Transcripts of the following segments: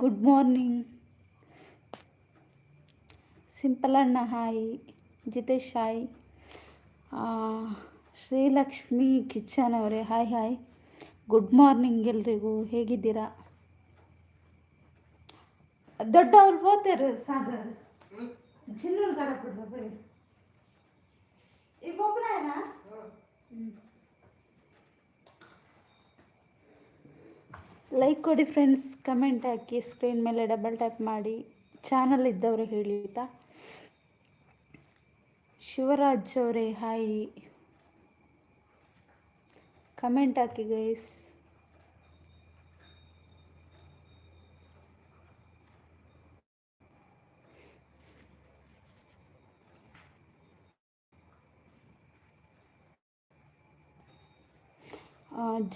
Good morning. Simple ಅಣ್ಣ hi. Jitesh hi. Shrilakshmi kitchen ಅವರೇ hi hi. Good morning ಎಲ್ರಿಗೂ, ಹೇಗಿದ್ದೀರಾ? ದೊಡ್ಡವ್ರು ಹೋಗ್ತಾರೆ ಸಾಗರ್ ಚಿನ್ನೂರು ಕಡಪಡ್ರ ಬರೀ ಈಗ ಒಬ್ಬರೇನಾ? ಲೈಕ್ ಕೊಡಿ ಫ್ರೆಂಡ್ಸ್, ಕಮೆಂಟ್ ಹಾಕಿ, ಸ್ಕ್ರೀನ್ ಮೇಲೆ ಡಬಲ್ ಟ್ಯಾಪ್ ಮಾಡಿ. ಚಾನಲ್ ಇದ್ದವರು ಹೇಳಿ ಆಯಿತಾ. ಶಿವರಾಜ್ ಅವರೇ ಹಾಯ್, ಕಮೆಂಟ್ ಹಾಕಿ guys.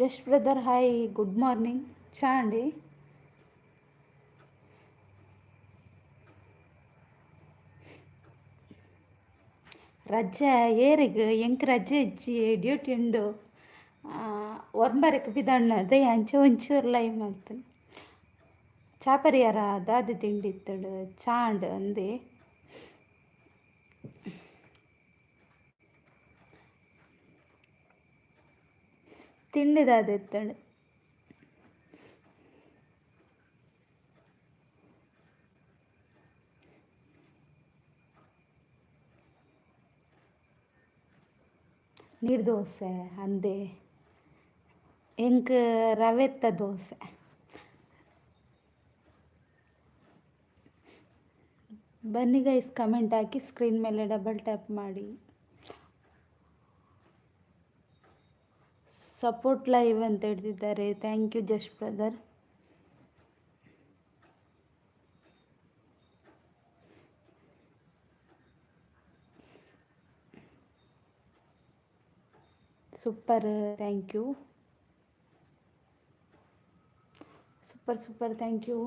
Just brother hi, good morning. ಚಾ ಅಂಡಿ ರಜೆ ಏರಿಗೆ ಎಂಕ್ ರಜೆ ಇಜ್ಜಿ ಡ್ಯೂಟಿ ಉಂಡು. ಒರ್ಬರಕ್ಕೆ ಬಿದಣ್ಣ ಅದೇ ಅಂಚೆ ಒಂಚೂರು ಲೈವ್ ಮಾಡ್ತಾನೆ. ಚಾ ಪರಿಹಾರ ದಾದಿ ತಿಂಡಿ ಇತ್ತಡು ಚಾಂಡ್ ಅಂದೆ ತಿಂಡಿ ದಾದಿ ಇತ್ತಡು. ನೀರು ದೋಸೆ ಅಂದೆ ಎಂಕ್ ರವೆತ್ತ ದೋಸೆ. ಬನ್ನಿ ಗೈಸ್, ಕಮೆಂಟ್ ಹಾಕಿ, ಸ್ಕ್ರೀನ್ ಮೇಲೆ ಡಬಲ್ ಟ್ಯಾಪ್ ಮಾಡಿ. ಸಪೋರ್ಟ್ ಲೈವ್ ಅಂತ ಹೇಳ್ತಿದ್ದಾರೆ. Thank you just brother. Super, thank you. Super super, thank you.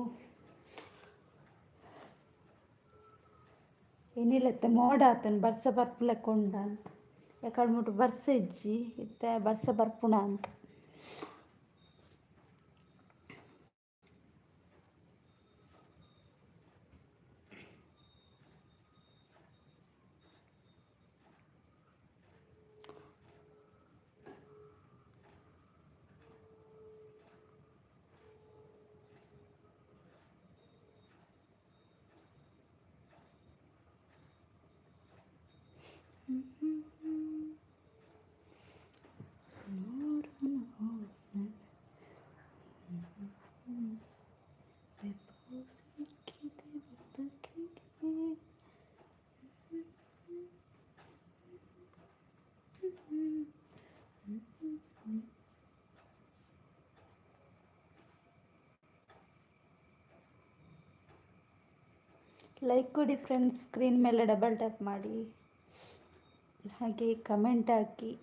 ಏನಿಲ್ಲತ್ತೆ ಮೋಡ ಆತನ ಬರ್ಸ ಬರ್ಪುಲೆಕ್ಕೊಂಡ ಅಂತ ಯಾಕಡೆ ಮುಟ್ಟು ಬರ್ಸ ಇಜ್ಜಿ ಇತ್ತೆ ಬರ್ಸ ಬರ್ಪುಣ ಅಂತ. ಲೈಕ್ ಕೊಡಿ ಫ್ರೆಂಡ್ಸ್, ಸ್ಕ್ರೀನ್ ಮೇಲೆ ಡಬಲ್ ಟ್ಯಾಪ್ ಮಾಡಿ, ಹಾಗೆ ಕಮೆಂಟ್ ಹಾಕಿ.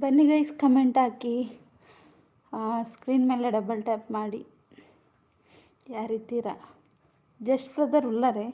ಬನ್ನಿ ಗೈಸ್, ಕಮೆಂಟ್ ಹಾಕಿ, ಸ್ಕ್ರೀನ್ ಮೇಲೆ ಡಬಲ್ ಟ್ಯಾಪ್ ಮಾಡಿ ಯಾರಿದ್ದೀರಾ. ಜಸ್ಟ್ ಬ್ರದರ್ ಉಳ್ಳಾರೆ.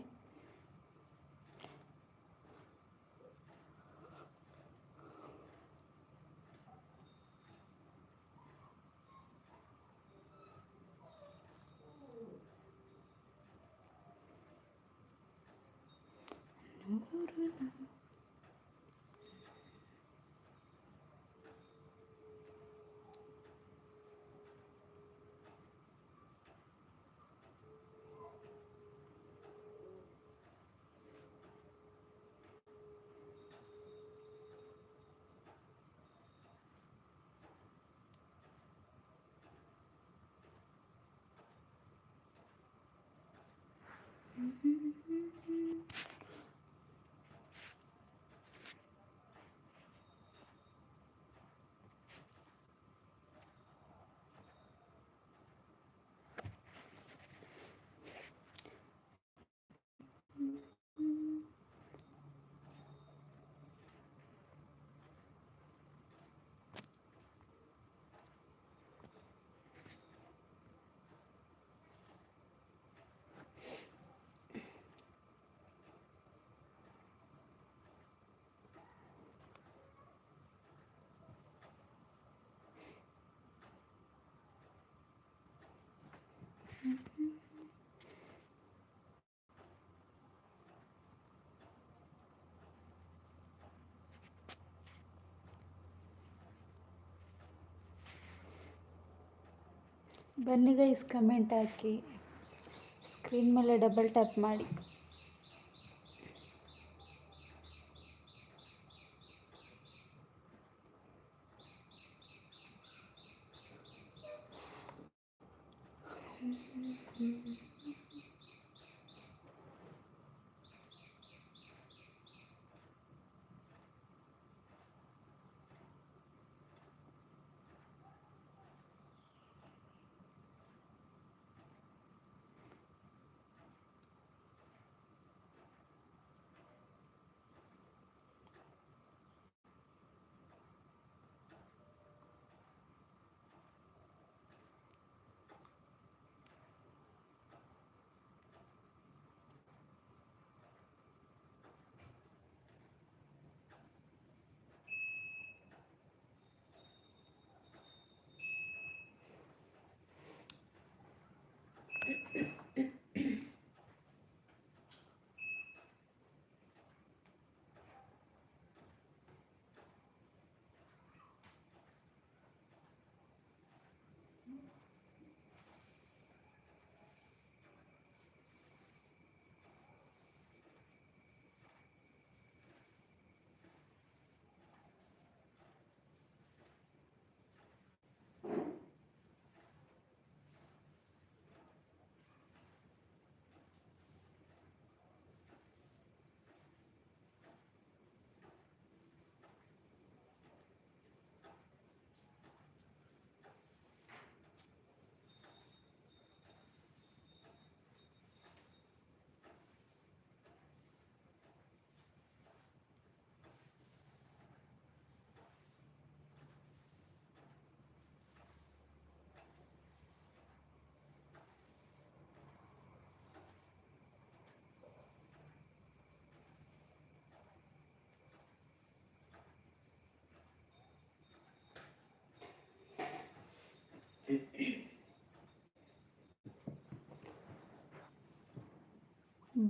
ಬನ್ನಿ ಗೈಸ್, ಕಮೆಂಟ್ ಹಾಕಿ, ಸ್ಕ್ರೀನ್ ಮೇಲೆ ಡಬಲ್ ಟ್ಯಾಪ್ ಮಾಡಿ.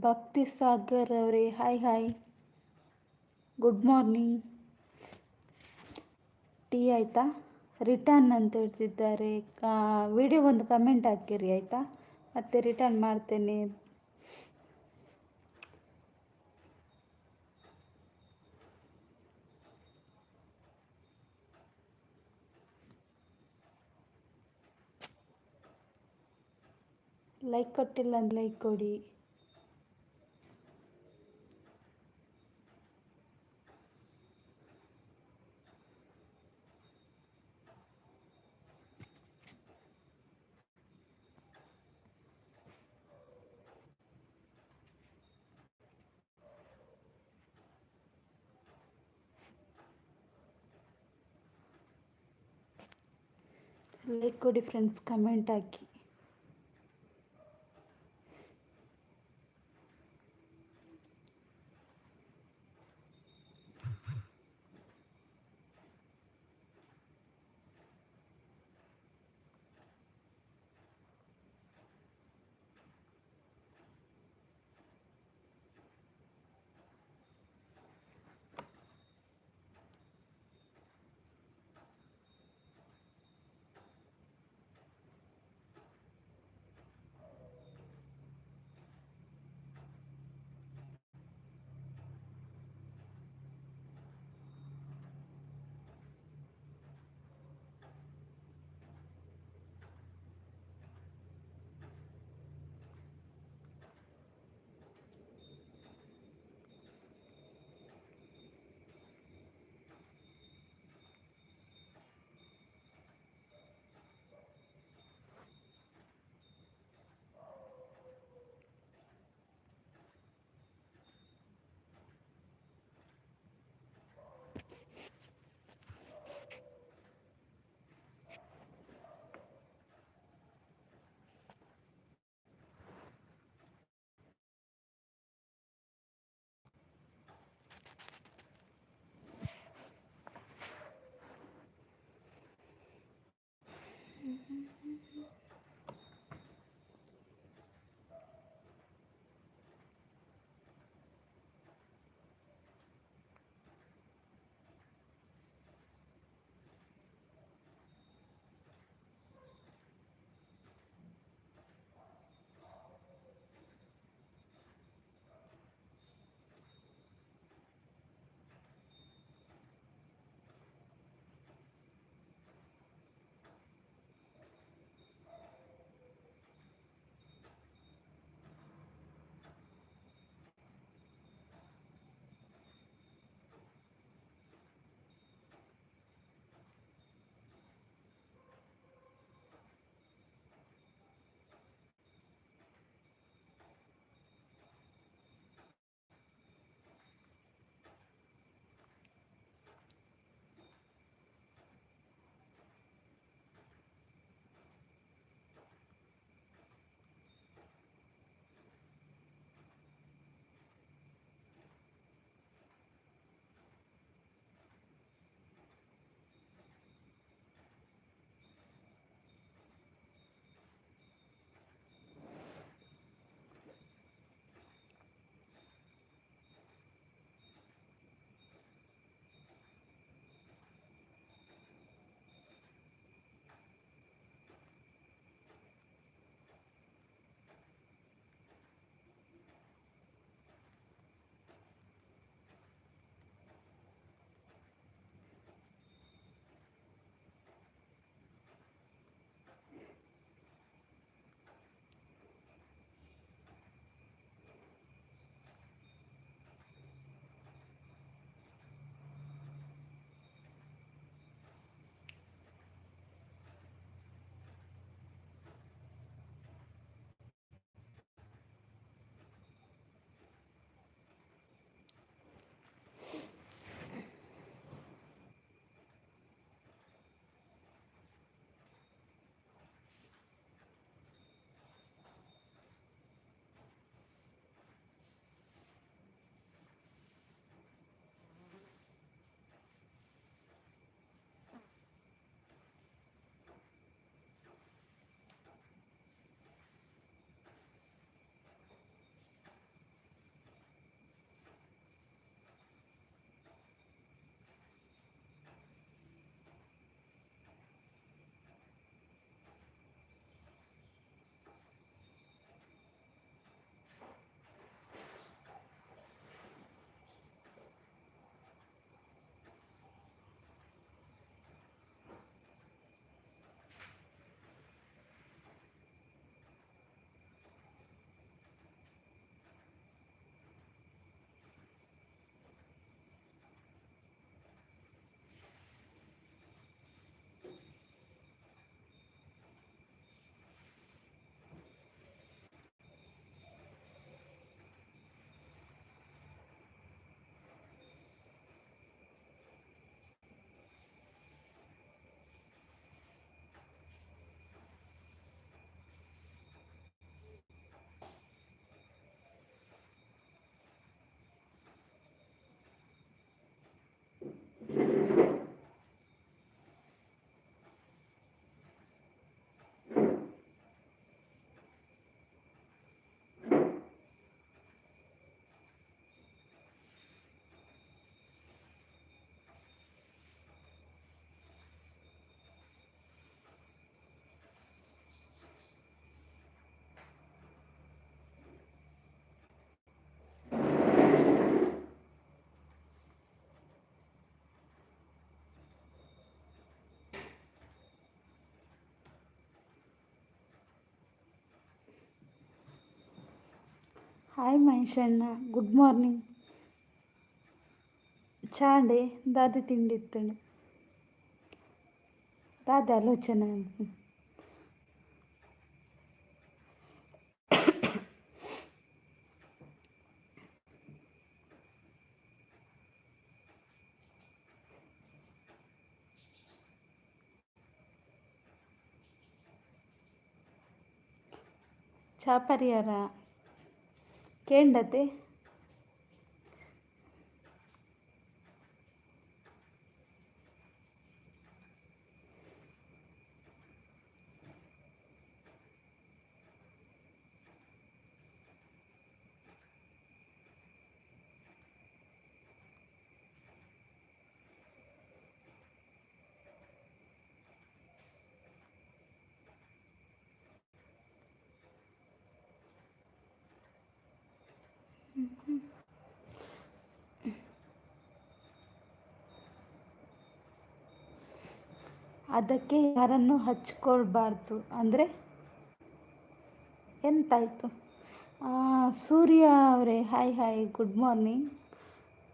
ಭಕ್ತಿ ಸಾಗರ್ ಅವರೇ, hi hi, good morning. Tea ಆಯಿತಾ? ರಿಟರ್ನ್ ಅಂತ ಹೇಳ್ತಿದ್ದಾರೆ. ವಿಡಿಯೋ ಒಂದು ಕಮೆಂಟ್ ಹಾಕಿರಿ ಆಯಿತಾ, ಮತ್ತೆ ರಿಟರ್ನ್ ಮಾಡ್ತೇನೆ. ಲೈಕ್ ಕೊಟ್ಟಿಲ್ಲ ಅಂದ್ರೆ ಲೈಕ್ ಕೊಡಿ. ಲೈಕ್ ಕೊಡಿ ಫ್ರೆಂಡ್ಸ್, ಕಮೆಂಟ್ ಹಾಕಿ. ಹಾಯ್ ಮಹೇಶಣ್ಣ, ಗುಡ್ ಮಾರ್ನಿಂಗ್. ಚಾಂಡೆ ದಾದಿ ತಿಂಡಿತ್ತು ದಾದಿ ಆಲೋಚನೆ. ಚಾ ಪರಿಹಾರ ಕೇಂಡತೆ ಅದಕ್ಕೆ ಯಾರನ್ನು ಹಚ್ಕೊಳ್ಬಾರ್ದು ಅಂದರೆ ಎಂತಾಯಿತು? ಸೂರ್ಯ ಅವರೇ, hi hi, good morning.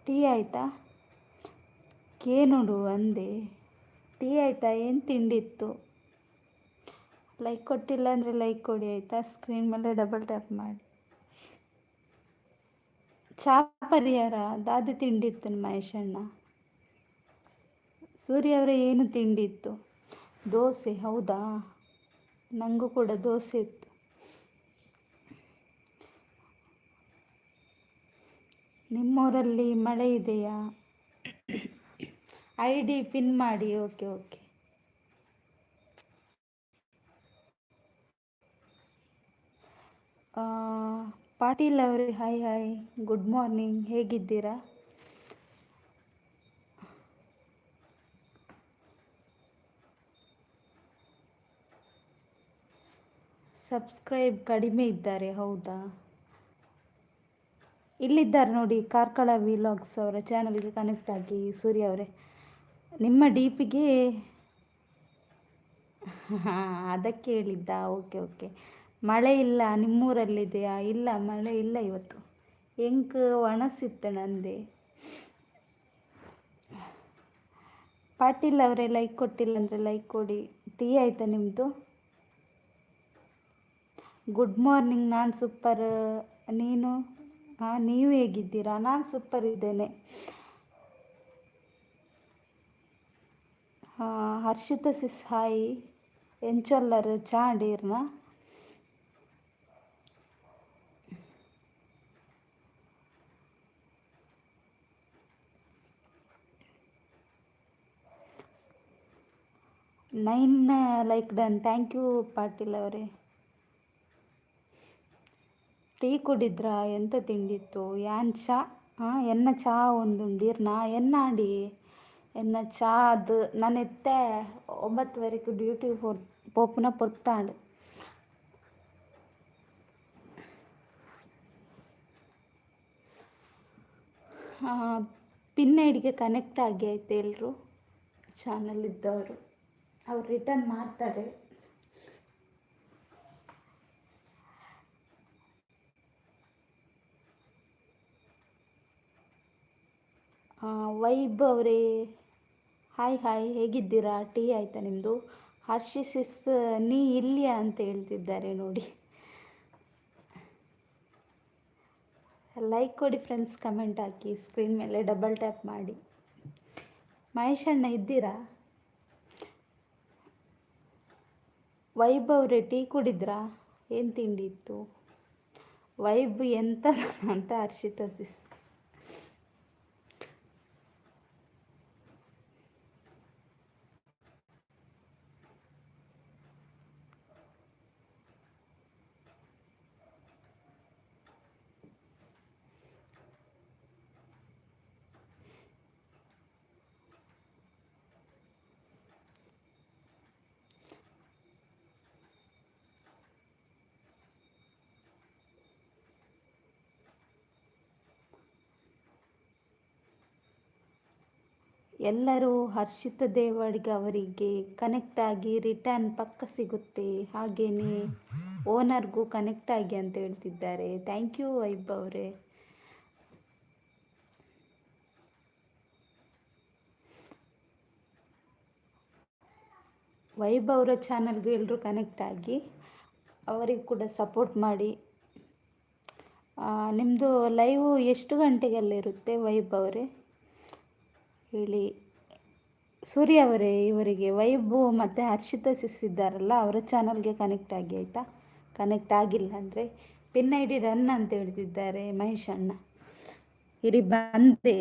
Tea ಆಯಿತಾ? ಕೇನುಡು ಅಂದೆ. ಟೀ ಆಯಿತಾ? ಏನು ತಿಂಡಿತ್ತು? ಲೈಕ್ ಕೊಟ್ಟಿಲ್ಲ ಅಂದರೆ ಲೈಕ್ ಕೊಡಿ ಆಯಿತಾ? ಸ್ಕ್ರೀನ್ ಮೇಲೆ ಡಬಲ್ ಟ್ಯಾಪ್ ಮಾಡಿ. ಚಾ ಪರಿಹಾರ ದಾದಿ ತಿಂಡಿತ್ತು ಮಹೇಶಣ್ಣ. ಸೂರ್ಯ ಅವರೇ, ಏನು ತಿಂಡಿತ್ತು? ದೋಸೆ. ಹೌದಾ, ನನಗೂ ಕೂಡ ದೋಸೆ ಇತ್ತು. ನಿಮ್ಮೂರಲ್ಲಿ ಮಳೆ ಇದೆಯಾ? ID ಪಿನ್ ಮಾಡಿ. Okay okay. ಪಾಟೀಲ್ ಅವರೇ, ಹಾಯ್ ಹಾಯ್, ಗುಡ್ ಮಾರ್ನಿಂಗ್. ಹೇಗಿದ್ದೀರಾ? ಸಬ್ಸ್ಕ್ರೈಬ್ ಕಡಿಮೆ ಇದ್ದಾರೆ. ಹೌದಾ, ಇಲ್ಲಿದ್ದಾರೆ ನೋಡಿ, ಕಾರ್ಕಳ ವಿಲಾಗ್ಸ್ ಅವರ ಚಾನಲ್ಗೆ ಕನೆಕ್ಟ್ ಆಗಿ. ಸೂರ್ಯ ಅವರೇ, ನಿಮ್ಮ DPಗೆ ಹಾಂ, ಅದಕ್ಕೆ ಹೇಳಿದ್ದ. Okay okay. ಮಳೆ ಇಲ್ಲ ನಿಮ್ಮೂರಲ್ಲಿದೆಯಾ? ಇಲ್ಲ, ಮಳೆ ಇಲ್ಲ ಇವತ್ತು. ಎಂಕ್ ಒಣಸಿತ್ತು ನಂದೆ. ಪಾಟೀಲ್ ಅವರೇ, ಲೈಕ್ ಕೊಟ್ಟಿಲ್ಲ ಅಂದರೆ ಲೈಕ್ ಕೊಡಿ. ಟೀ ಆಯಿತಾ ನಿಮ್ಮದು? Good morning. ನಾನು ಸೂಪರ್. ನೀನು? ನೀವು ಹೇಗಿದ್ದೀರಾ? ನಾನು ಸೂಪರ್ ಇದ್ದೇನೆ. Harshita sis, hi. ಎಂಚೊಲ್ಲರು ಚಾಂಡೀರ್ನ? Nine like done. Thank you Patil ಅವರೇ. ಟೀ ಕುಡಿದ್ರಾ? ಎಂತ ತಿಂಡಿತ್ತು? ಯಾನ್ ಚಾ? ಎನ್ನ ಚಾ ಒಂದುಂಡೀರ್ನಾ ಎನ್ನಾಡಿ ಎನ್ನ ಚಾ ಅದು ನಾನು ಎತ್ತೆ 9 ಡ್ಯೂಟಿ ಪೋಪುನ ಪೊರ್ತಾಂಡು. ಪಿನ್ನೈಡಿಗೆ ಕನೆಕ್ಟ್ ಆಗಿ ಆಯ್ತು. ಎಲ್ಲರೂ ಚಾನಲ್ ಇದ್ದವರು ಅವ್ರು ರಿಟರ್ನ್ ಮಾಡ್ತಾರೆ. ವೈಬ್ ಅವರೇ, ಹಾಯ್ ಹಾಯ್, ಹೇಗಿದ್ದೀರಾ? ಟೀ ಆಯಿತಾ ನಿಮ್ಮದು? ಹರ್ಷಿಸಿಸ್, ನೀ ಇಲ್ಲಿಯಾ ಅಂತ ಹೇಳ್ತಿದ್ದಾರೆ ನೋಡಿ. ಲೈಕ್ ಕೊಡಿ ಫ್ರೆಂಡ್ಸ್, ಕಮೆಂಟ್ ಹಾಕಿ, ಸ್ಕ್ರೀನ್ ಮೇಲೆ ಡಬಲ್ ಟ್ಯಾಪ್ ಮಾಡಿ. ಮಹೇಶ್ ಅಣ್ಣ ಇದ್ದೀರಾ? ವೈಬ್ ಅವರೇ, ಟೀ ಕುಡಿದ್ರಾ? ಏನು ತಿಂಡಿ ಇತ್ತು? ವೈಬ್ ಎಂತ ಅಂತ ಹರ್ಷಿತಾ ಸಿಸ್. ಎಲ್ಲರೂ ಹರ್ಷಿತ ದೇವಡ್ಗೆ ಅವರಿಗೆ ಕನೆಕ್ಟ್ ಆಗಿ ರಿಟರ್ನ್ ಪಕ್ಕ ಸಿಗುತ್ತೆ, ಹಾಗೆಯೇ ಓನರ್ಗೂ ಕನೆಕ್ಟ್ ಆಗಿ ಅಂತ ಹೇಳ್ತಿದ್ದಾರೆ. ಥ್ಯಾಂಕ್ ಯು ವೈಬ್ ಅವರೇ. ವೈಬ್ ಅವರ ಚಾನಲ್ಗೂ ಎಲ್ಲರೂ ಕನೆಕ್ಟ್ ಆಗಿ ಅವರಿಗೆ ಕೂಡ ಸಪೋರ್ಟ್ ಮಾಡಿ. ನಿಮ್ಮದು ಲೈವು ಎಷ್ಟು ಗಂಟೆಗೆಲ್ಲ ಇರುತ್ತೆ ವೈಬ್ ಅವರೇ ಹೇಳಿ. ಸೂರ್ಯ ಅವರೇ, ಇವರಿಗೆ ವೈಬು ಮತ್ತು ಹರ್ಷಿತಾ ಸಿಸ್ ಇದ್ದಾರಲ್ಲ ಅವರ ಚಾನಲ್ಗೆ ಕನೆಕ್ಟ್ ಆಗಿ ಆಯಿತಾ. ಕನೆಕ್ಟ್ ಆಗಿಲ್ಲ ಅಂದರೆ ಪಿನ್ ಐ ಡಿ ರನ್ ಅಂತ ಹೇಳ್ತಿದ್ದಾರೆ ಮಹೇಶ್ ಅಣ್ಣ. ಇರಿ ಬಂದೆ.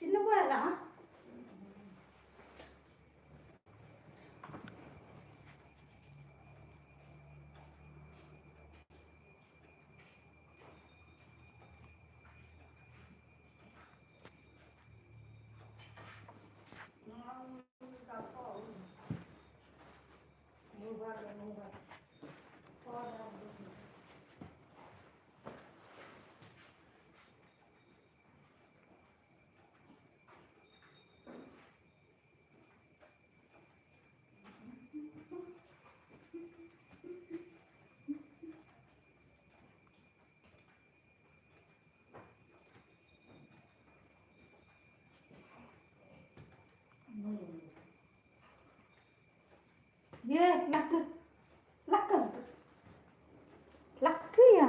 చిన్న పోయాలా ये लक लक लक या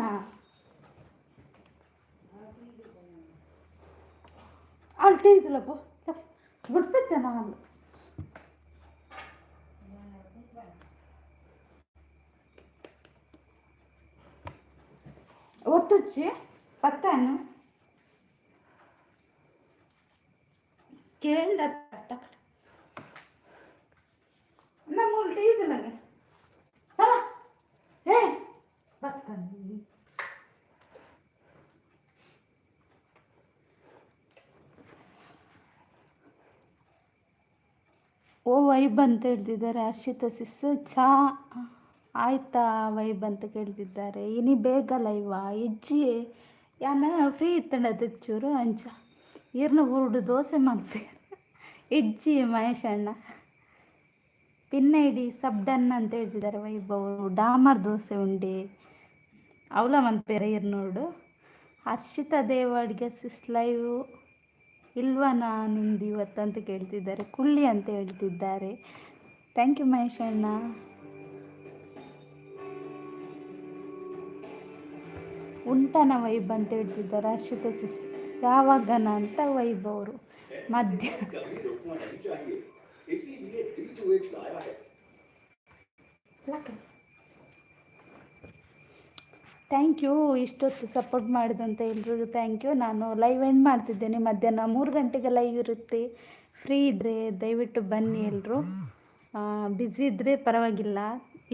अल्टे इदला पो बिट्बिಟ್ಟೆ ನಾನು ಒತ್ತುಚ್ಚಿ ಪತ್ತಾನು ಕೇಳ್ದ ಟಕ್ ನಮ್ಮ ಉಲ್ಟಿ ಇದಿಲ್ಲ ಅಲ್ಲ ಏ ಪತ್ತಾನು ಓ ವೈಬ್ ಅಂತ ಹೇಳ್ತಿದ್ದಾರೆ ಹರ್ಷಿತಾ ಸಿಸ್. ಚಾ ಆಯ್ತಾ ವೈಬ್ ಅಂತ ಕೇಳ್ತಿದ್ದಾರೆ. ಇನಿ ಬೇಗ ಲೈವಾ ಇಜ್ಜಿ ಯಾನ ಫ್ರೀ ಇತ್ತಂಡದ ಚೂರು ಅಂಚ ಈರ್ನ ಹುರುಡು ದೋಸೆ ಮಲ್ಪೆ ಇಜ್ಜಿ ಮಹೇಶ್ ಅಣ್ಣ. Pin I D sub done ಅಂತ ಹೇಳ್ತಿದ್ದಾರೆ ವೈಬ್ ಅವರು. ಡಾಮರ್ ದೋಸೆ ಉಂಡೆ ಅವಲ ಮಲ್ಪೇರ ಇರ್ನೋಡು. ಹರ್ಷಿತಾ ದೇವಾಡ್ಗೆ ಸಿಸ್ ಲೈವ್ ಇಲ್ವನಾ ನಿಂದು ಇವತ್ತು ಅಂತ ಕೇಳ್ತಿದ್ದಾರೆ. ಕುಳ್ಳಿ ಅಂತ ಹೇಳ್ತಿದ್ದಾರೆ. ಥ್ಯಾಂಕ್ ಯು ಮಹೇಶ್ ಅಣ್ಣ. ಉಂಟನ ವೈಬ್ ಅಂತ ಹೇಳ್ತಿದ್ದಾರೆ ಹರ್ಷಿತಾ ಸಿಸ್. ಯಾವಾಗನ ಅಂತ ವೈಬ್ ಅವರು ಮಧ್ಯ ಥ್ಯಾಂಕ್ ಯು. ಇಷ್ಟೊತ್ತು ಸಪೋರ್ಟ್ ಮಾಡಿದಂಥ ಎಲ್ರಿಗೂ ಥ್ಯಾಂಕ್ ಯು. ನಾನು ಲೈವ್ ಎಂಡ್ ಮಾಡ್ತಿದ್ದೇನೆ. ಮಧ್ಯಾಹ್ನ 3 ಗಂಟೆಗೆ ಲೈವ್ ಇರುತ್ತೆ. ಫ್ರೀ ಇದ್ದರೆ ದಯವಿಟ್ಟು ಬನ್ನಿ ಎಲ್ಲರೂ. ಬ್ಯುಸಿ ಇದ್ದರೆ ಪರವಾಗಿಲ್ಲ.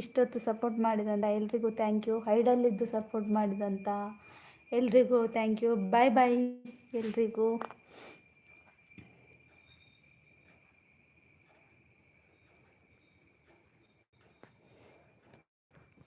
ಇಷ್ಟೊತ್ತು ಸಪೋರ್ಟ್ ಮಾಡಿದಂಥ ಎಲ್ರಿಗೂ ಥ್ಯಾಂಕ್ ಯು. ಹೈಡಲ್ಲಿದ್ದು ಸಪೋರ್ಟ್ ಮಾಡಿದಂಥ ಎಲ್ರಿಗೂ ಥ್ಯಾಂಕ್ ಯು. ಬಾಯ್ ಬಾಯ್ ಎಲ್ರಿಗೂ.